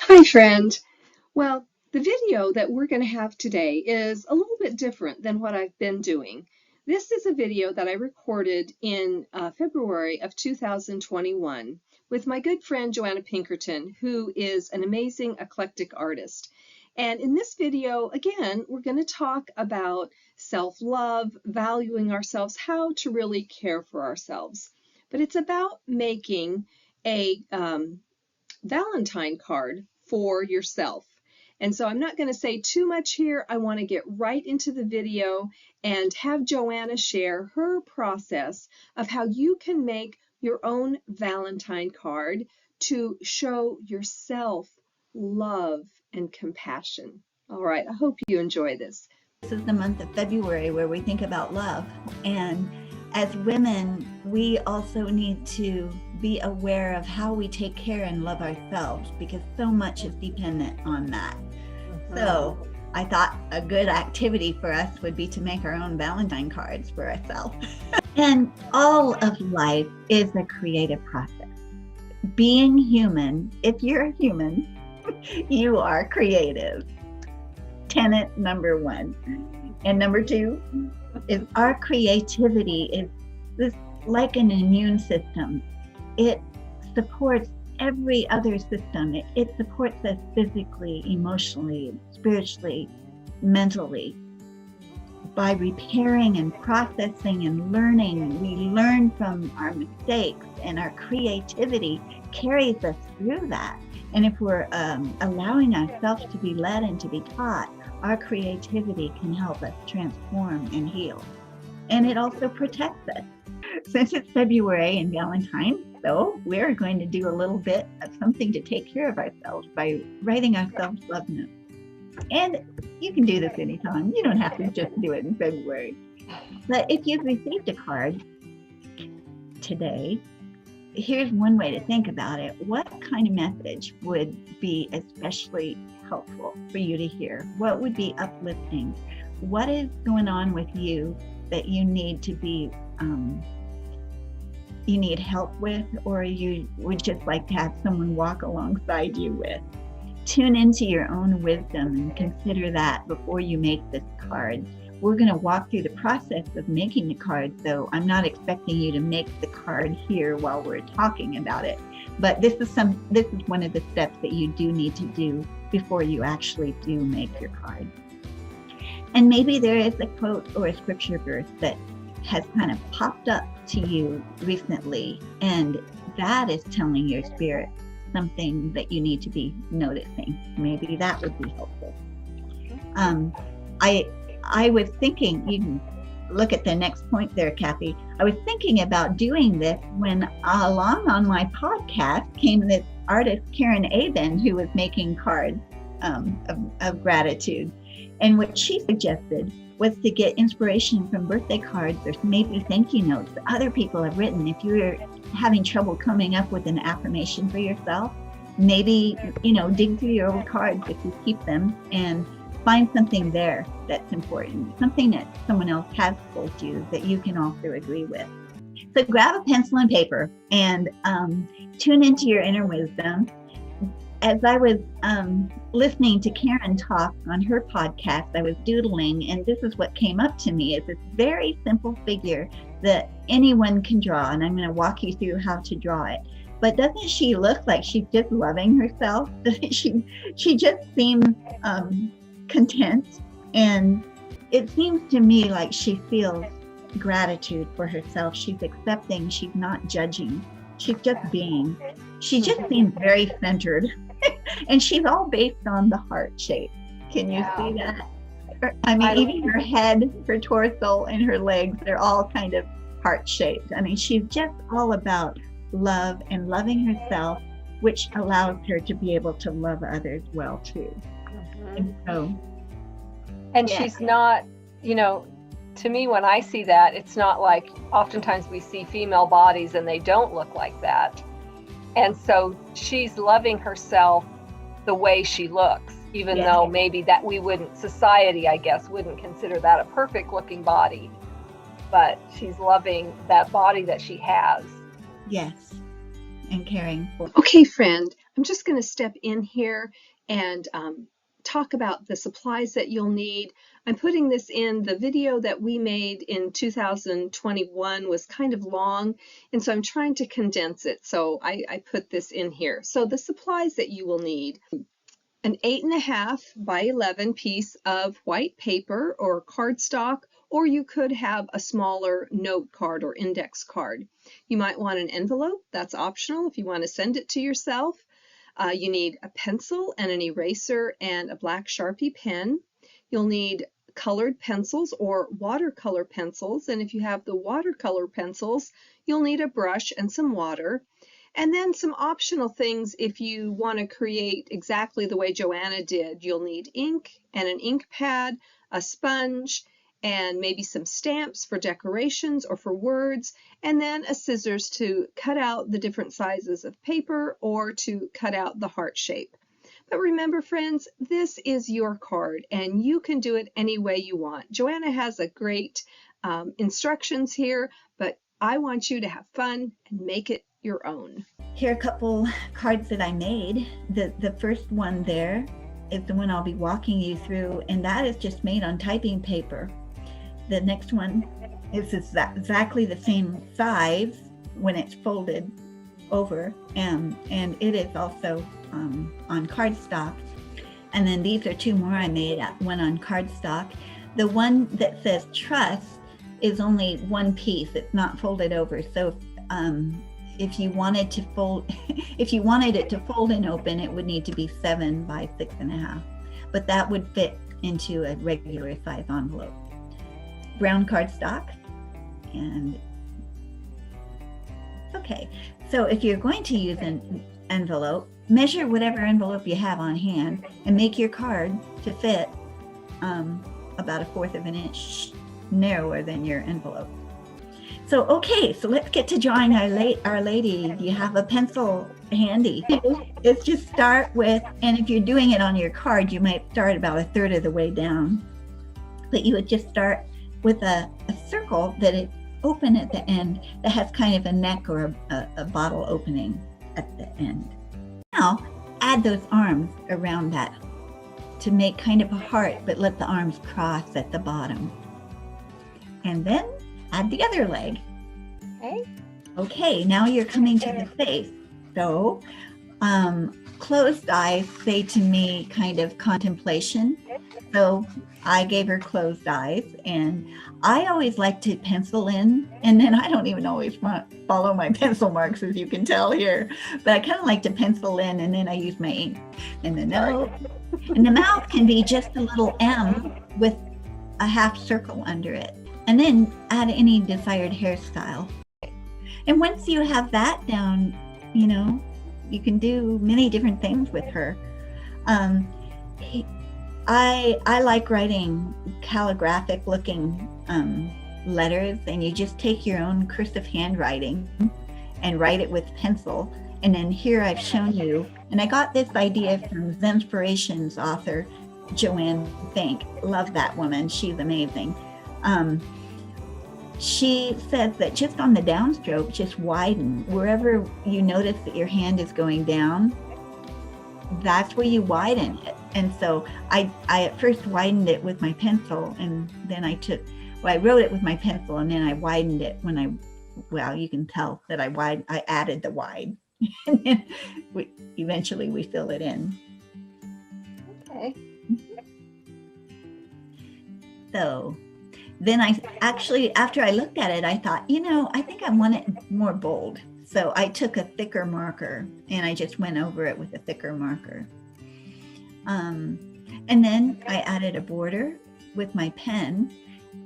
Hi, friend. Well, the video that we're going to have today is a little bit different than what I've been doing. This is a video that I recorded in February of 2021 with my good friend Joanna Pinkerton, who is an amazing eclectic artist. And in this video, again, we're going to talk about self-love, valuing ourselves, how to really care for ourselves. But it's about making a Valentine card for yourself. And so I'm not going to say too much here. I want to get right into the video and have Joanna share her process of how you can make your own Valentine card to show yourself love and compassion. All right, I hope you enjoy this. This is the month of February where we think about love. And as women, we also need to be aware of how we take care and love ourselves, because so much is dependent on that. So I thought a good activity for us would be to make our own Valentine cards for ourselves. And all of life is a creative process. Being human, if you're a human, you are creative. Tenet number one. And number two is our creativity is this like an immune system. It supports every other system. It supports us physically, emotionally, spiritually, mentally. By repairing and processing and learning, we learn from our mistakes, and our creativity carries us through that. And if we're allowing ourselves to be led and to be taught, our creativity can help us transform and heal. And it also protects us. Since it's February and Valentine, though, we're going to do a little bit of something to take care of ourselves by writing ourselves love notes. And you can do this anytime. You don't have to just do it in February. But if you've received a card today, here's one way to think about it. What kind of message would be especially helpful for you to hear? What would be uplifting? What is going on with you that you need to be, you need help with, or you would just like to have someone walk alongside you with? Tune into your own wisdom and consider that before you make this card. We're going to walk through the process of making the card, so I'm not expecting you to make the card here while we're talking about it. But this is one of the steps that you do need to do before you actually do make your card. And maybe there is a quote or a scripture verse that has kind of popped up to you recently, and that is telling your spirit something that you need to be noticing. Maybe that would be helpful. I was thinking, you can look at the next point there, Kathy. I was thinking about doing this when along on my podcast came this artist, Karen Aben, who was making cards of gratitude. And what she suggested was to get inspiration from birthday cards or maybe thank you notes that other people have written. If you're having trouble coming up with an affirmation for yourself, maybe, dig through your old cards if you keep them and find something there that's important, something that someone else has told you that you can also agree with. So grab a pencil and paper and tune into your inner wisdom. As I was listening to Karen talk on her podcast, I was doodling, and this is what came up to me. It's this very simple figure that anyone can draw, and I'm going to walk you through how to draw it. But doesn't she look like she's just loving herself? she just seems content, and it seems to me like she feels gratitude for herself. She's accepting, she's not judging, she's just being. She just seems very centered. And she's all based on the heart shape. Can you see that? I mean, even her head, her torso, and her legs, they're all kind of heart shaped. I mean, she's just all about love and loving herself, which allows her to be able to love others well too. And she's not, to me, when I see that, it's not like oftentimes we see female bodies and they don't look like that. And so she's loving herself the way she looks, even though maybe that society, I guess, wouldn't consider that a perfect looking body, but she's loving that body that she has. Yes, and caring for. Okay, friend, I'm just going to step in here and talk about the supplies that you'll need. I'm putting this in. The video that we made in 2021 was kind of long, and so I'm trying to condense it. So I put this in here. So the supplies that you will need: an 8.5 by 11 piece of white paper or cardstock, or you could have a smaller note card or index card. You might want an envelope. That's optional if you want to send it to yourself. You need a pencil and an eraser and a black Sharpie pen. You'll need colored pencils or watercolor pencils, and if you have the watercolor pencils, you'll need a brush and some water. And then some optional things if you want to create exactly the way Joanna did. You'll need ink and an ink pad, a sponge, and maybe some stamps for decorations or for words, and then a scissors to cut out the different sizes of paper or to cut out the heart shape. But remember, friends, this is your card, and you can do it any way you want. Joanna has a great instructions here, but I want you to have fun and make it your own. Here are a couple cards that I made. The first one there is the one I'll be walking you through, and that is just made on typing paper. The next one is exactly the same size when it's folded over, and it is also on cardstock. And then these are two more I made, one on cardstock. The one that says trust is only one piece. It's not folded over. So if you wanted to fold, if you wanted it to fold and open, it would need to be 7 by 6.5, but that would fit into a regular size envelope. Brown cardstock. And okay, so if you're going to use an envelope, measure whatever envelope you have on hand and make your card to fit about 1/4 of an inch narrower than your envelope. So okay, so let's get to drawing Our Lady. You have a pencil handy. Let's just start with, and if you're doing it on your card, you might start about 1/3 of the way down, but you would just start with a circle that is open at the end, that has kind of a neck or a bottle opening at the end. Now add those arms around that to make kind of a heart, but let the arms cross at the bottom. And then add the other leg. Okay, now you're coming to the face. So closed eyes say to me kind of contemplation. So I gave her closed eyes, and I always like to pencil in, and then I don't even always follow my pencil marks, as you can tell here, but I kind of like to pencil in, and then I use my ink. And the nose, and the mouth can be just a little M with a half circle under it, and then add any desired hairstyle. And once you have that down, you know, you can do many different things with her. I like writing calligraphic looking letters, and you just take your own cursive handwriting and write it with pencil. And then here I've shown you, and I got this idea from Zenspiration's author, Joanna Pinkerton. Love that woman, she's amazing. She says that just on the downstroke, just widen. Wherever you notice that your hand is going down, that's where you widen it. And so I at first widened it with my pencil, and then I wrote it with my pencil, and then I widened it when well, you can tell that I added the wide. And then eventually we fill it in. Okay. So then I actually, after I looked at it, I thought, you know, I think I want it more bold. So I took a thicker marker and I just went over it with a thicker marker. And then I added a border with my pen,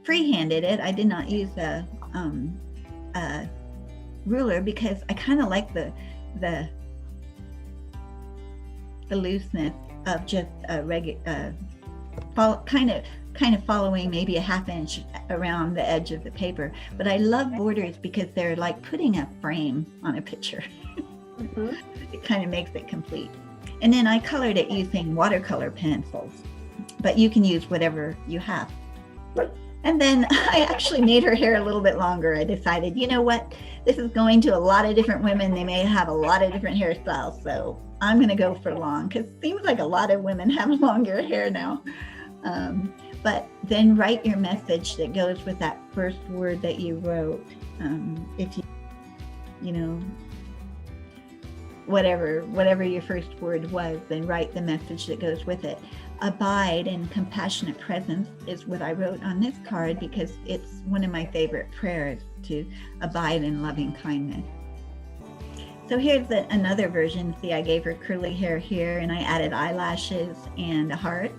freehanded it. I did not use a ruler because I kind of like the looseness of just a regular, kind of following maybe a 1/2 inch around the edge of the paper. But I love borders because they're like putting a frame on a picture. Mm-hmm. It kind of makes it complete. And then I colored it using watercolor pencils, but you can use whatever you have. And then I actually made her hair a little bit longer. I decided, you know what, this is going to a lot of different women. They may have a lot of different hairstyles. So I'm going to go for long, because it seems like a lot of women have longer hair now. But then write your message that goes with that first word that you wrote. If you know, whatever your first word was, then write the message that goes with it. Abide in compassionate presence is what I wrote on this card, because it's one of my favorite prayers, to abide in loving kindness. So here's another version. See, I gave her curly hair here, and I added eyelashes and a heart.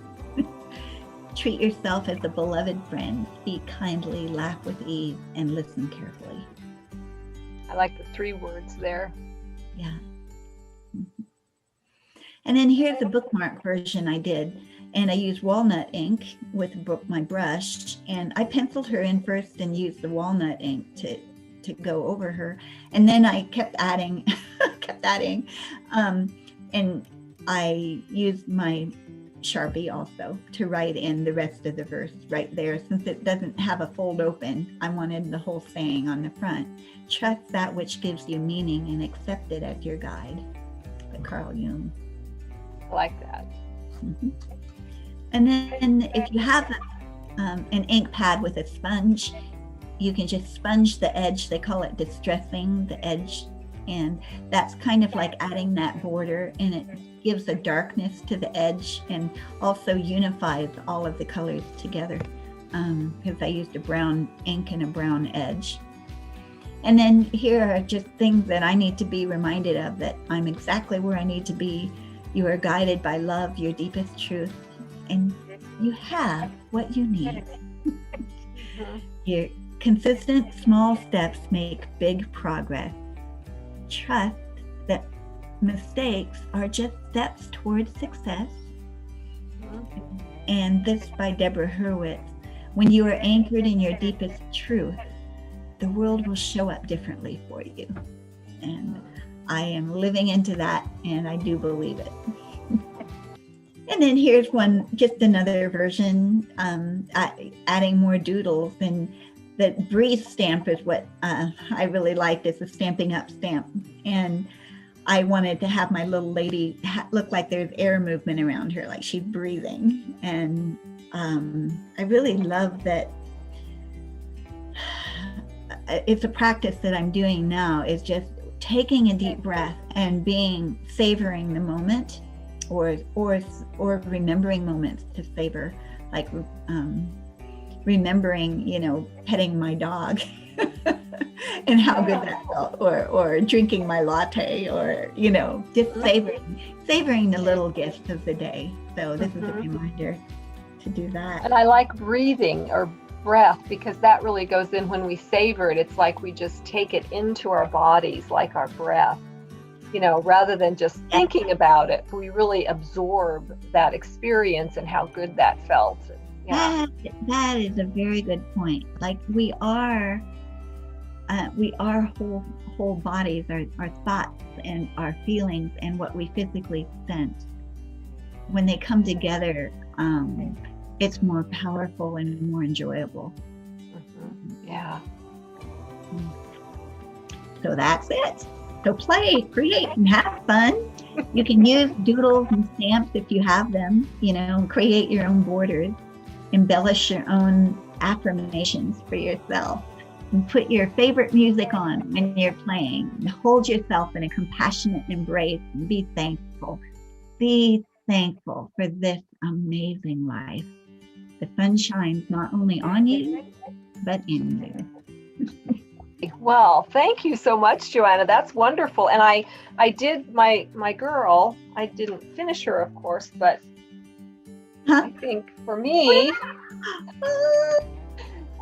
Treat yourself as a beloved friend. Speak kindly, laugh with ease, and listen carefully. I like the 3 words there. Yeah. And then here's the bookmark version I did. And I used walnut ink with my brush. And I penciled her in first and used the walnut ink to go over her. And then I kept adding, and I used my Sharpie also to write in the rest of the verse right there. Since it doesn't have a fold open, I wanted the whole saying on the front. Trust that which gives you meaning and accept it as your guide. By Carl Jung. I like that. Mm-hmm. And then if you have an ink pad with a sponge, you can just sponge the edge. They call it distressing the edge. And that's kind of like adding that border, and it gives a darkness to the edge and also unifies all of the colors together, because I used a brown ink and a brown edge. And then here are just things that I need to be reminded of, that I'm exactly where I need to be. You are guided by love, your deepest truth, and you have what you need. Your consistent small steps make big progress. Trust that mistakes are just steps towards success. And this by Deborah Hurwitz. When you are anchored in your deepest truth, the world will show up differently for you. And I am living into that, and I do believe it. And then here's one, just another version, adding more doodles. And the breathe stamp is what I really liked. It's a Stampin' Up stamp. And I wanted to have my little lady look like there's air movement around her, like she's breathing. And I really love that. It's a practice that I'm doing now, is just taking a deep breath and savoring the moment, or remembering moments to savor, like remembering, petting my dog and how good that felt, or drinking my latte, or, just savoring the little gifts of the day. So this is a reminder to do that. And I like breathing or breath, because that really goes in when we savor it. It's like we just take it into our bodies like our breath, rather than just thinking about it. We really absorb that experience and how good that felt. Yeah. That is a very good point. Like we are whole bodies, our thoughts and our feelings and what we physically sense. When they come together, it's more powerful and more enjoyable. Yeah. So that's it. So play, create, and have fun. You can use doodles and stamps if you have them, create your own borders, embellish your own affirmations for yourself, and put your favorite music on when you're playing. And hold yourself in a compassionate embrace and be thankful. Be thankful for this amazing life. The sun shines not only on you, but in you. Well, thank you so much, Joanna. That's wonderful. And I did my girl, I didn't finish her, of course, but I think for me,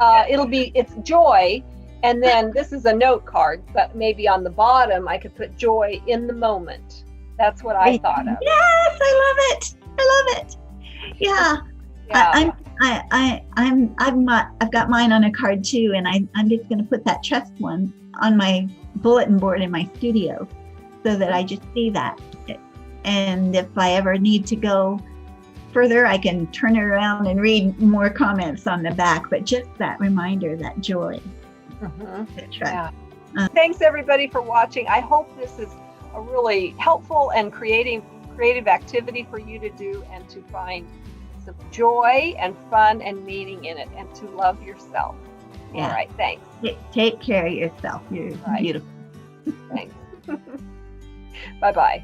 it's joy. And then this is a note card, but maybe on the bottom, I could put joy in the moment. That's what I thought of. Yes, I love it. Yeah. I've got mine on a card too, and I'm just going to put that trust one on my bulletin board in my studio, so that I just see that. And if I ever need to go further, I can turn it around and read more comments on the back, but just that reminder, that joy. Yeah. Thanks everybody for watching. I hope this is a really helpful and creative activity for you to do, and to find some joy and fun and meaning in it, and to love yourself. Yeah. All right, thanks. Take care of yourself. You're beautiful. Thanks. Bye-bye.